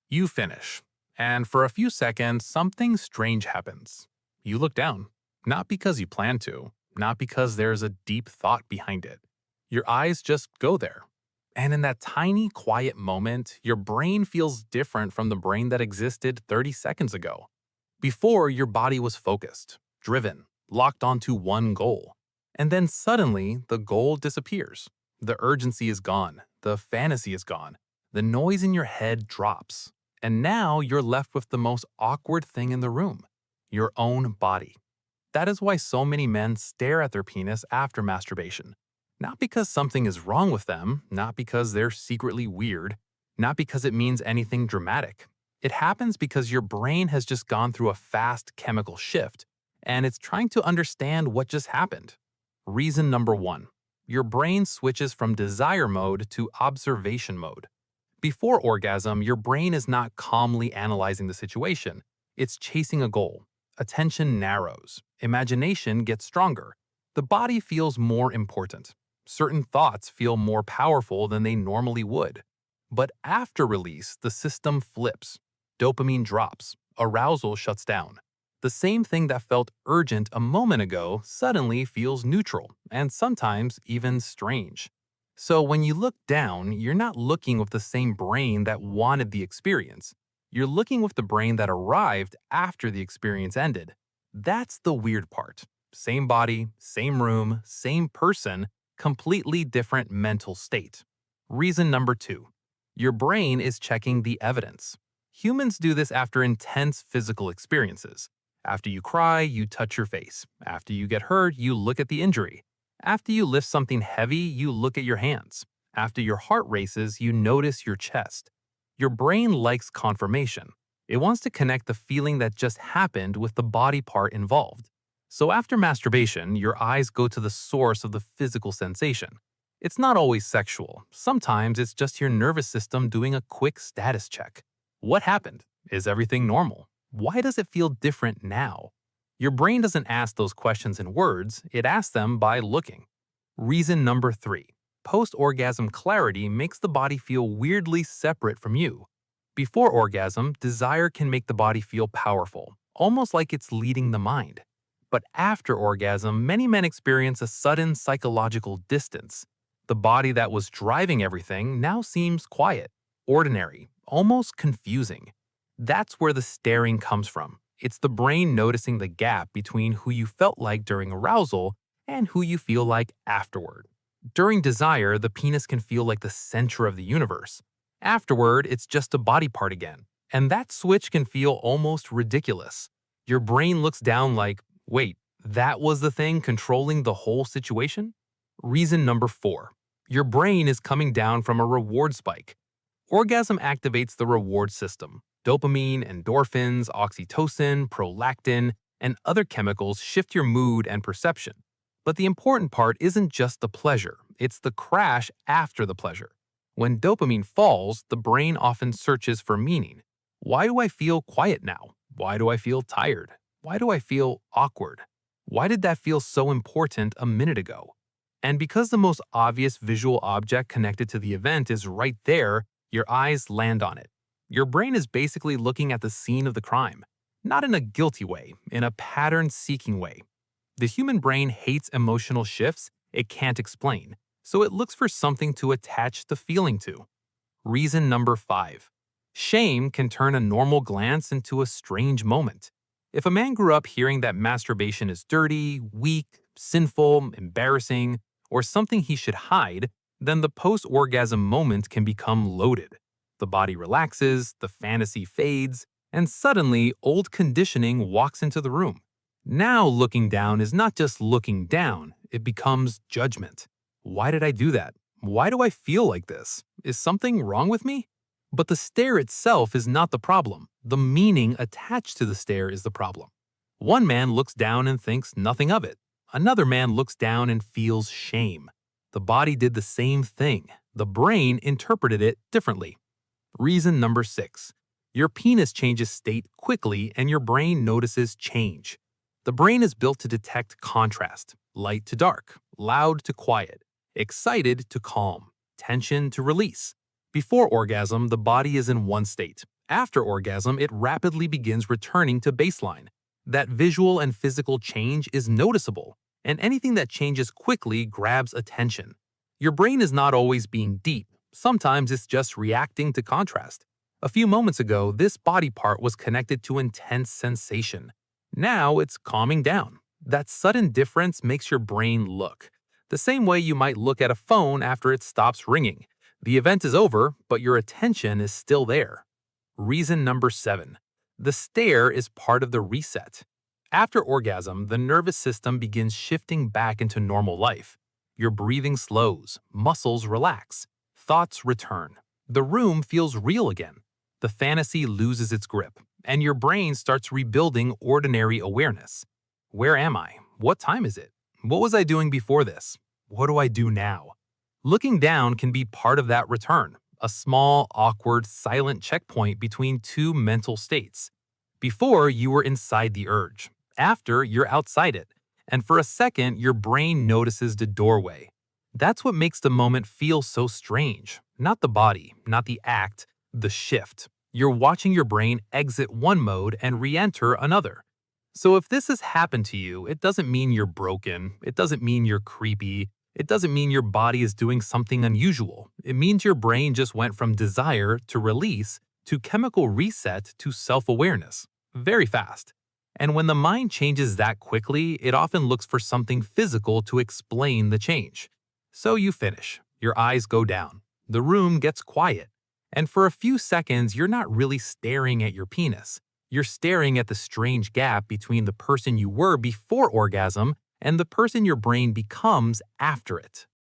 You finish, and for a few seconds, something strange happens. You look down, not because you plan to, not because there's a deep thought behind it. Your eyes just go there. And in that tiny, quiet moment, your brain feels different from the brain that existed 30 seconds ago. Before, your body was focused, driven, locked onto one goal. And then suddenly, the goal disappears. The urgency is gone. The fantasy is gone. The noise in your head drops. And now you're left with the most awkward thing in the room, your own body. That is why so many men stare at their penis after masturbation. Not because something is wrong with them, not because they're secretly weird, not because it means anything dramatic. It happens because your brain has just gone through a fast chemical shift, and it's trying to understand what just happened. Reason number one, your brain switches from desire mode to observation mode. Before orgasm, your brain is not calmly analyzing the situation. It's chasing a goal. Attention narrows. Imagination gets stronger. The body feels more important. Certain thoughts feel more powerful than they normally would. But after release, the system flips. Dopamine drops. Arousal shuts down. The same thing that felt urgent a moment ago suddenly feels neutral, and sometimes even strange. So when you look down, you're not looking with the same brain that wanted the experience. You're looking with the brain that arrived after the experience ended. That's the weird part. Same body, same room, same person, completely different mental state. Reason number two, your brain is checking the evidence. Humans do this after intense physical experiences. After you cry, you touch your face. After you get hurt, you look at the injury. After you lift something heavy, you look at your hands. After your heart races, you notice your chest. Your brain likes confirmation. It wants to connect the feeling that just happened with the body part involved. So after masturbation, your eyes go to the source of the physical sensation. It's not always sexual. Sometimes it's just your nervous system doing a quick status check. What happened? Is everything normal? Why does it feel different now? Your brain doesn't ask those questions in words, it asks them by looking. Reason number three, post-orgasm clarity makes the body feel weirdly separate from you. Before orgasm, desire can make the body feel powerful, almost like it's leading the mind. But after orgasm, many men experience a sudden psychological distance. The body that was driving everything now seems quiet, ordinary, almost confusing. That's where the staring comes from. It's the brain noticing the gap between who you felt like during arousal and who you feel like afterward. During desire, the penis can feel like the center of the universe. Afterward, it's just a body part again. And that switch can feel almost ridiculous. Your brain looks down like, wait, that was the thing controlling the whole situation? Reason number four, your brain is coming down from a reward spike. Orgasm activates the reward system. Dopamine, endorphins, oxytocin, prolactin, and other chemicals shift your mood and perception. But the important part isn't just the pleasure, it's the crash after the pleasure. When dopamine falls, the brain often searches for meaning. Why do I feel quiet now? Why do I feel tired? Why do I feel awkward? Why did that feel so important a minute ago? And because the most obvious visual object connected to the event is right there, your eyes land on it. Your brain is basically looking at the scene of the crime, not in a guilty way, in a pattern-seeking way. The human brain hates emotional shifts it can't explain, so it looks for something to attach the feeling to. Reason number five, shame can turn a normal glance into a strange moment. If a man grew up hearing that masturbation is dirty, weak, sinful, embarrassing, or something he should hide, then the post-orgasm moment can become loaded. The body relaxes, the fantasy fades, and suddenly old conditioning walks into the room. Now looking down is not just looking down, it becomes judgment. Why did I do that? Why do I feel like this? Is something wrong with me? But the stare itself is not the problem. The meaning attached to the stare is the problem. One man looks down and thinks nothing of it. Another man looks down and feels shame. The body did the same thing. The brain interpreted it differently. Reason number six, your penis changes state quickly and your brain notices change. The brain is built to detect contrast, light to dark, loud to quiet, excited to calm, tension to release. Before orgasm, the body is in one state. After orgasm, it rapidly begins returning to baseline. That visual and physical change is noticeable, and anything that changes quickly grabs attention. Your brain is not always being deep. Sometimes it's just reacting to contrast. A few moments ago, this body part was connected to intense sensation. Now it's calming down. That sudden difference makes your brain look. The same way you might look at a phone after it stops ringing. The event is over, but your attention is still there. Reason number 7. The stare is part of the reset. After orgasm, the nervous system begins shifting back into normal life. Your breathing slows, muscles relax, thoughts return. The room feels real again. The fantasy loses its grip, and your brain starts rebuilding ordinary awareness. Where am I? What time is it? What was I doing before this? What do I do now? Looking down can be part of that return, a small, awkward, silent checkpoint between two mental states. Before, you were inside the urge. After, you're outside it. And for a second, your brain notices the doorway. That's what makes the moment feel so strange. Not the body, not the act, the shift. You're watching your brain exit one mode and re-enter another. So if this has happened to you, it doesn't mean you're broken. It doesn't mean you're creepy. It doesn't mean your body is doing something unusual. It means your brain just went from desire to release to chemical reset to self-awareness. Very fast. And when the mind changes that quickly, it often looks for something physical to explain the change. So you finish. Your eyes go down. The room gets quiet. And for a few seconds, you're not really staring at your penis. You're staring at the strange gap between the person you were before orgasm and the person your brain becomes after it.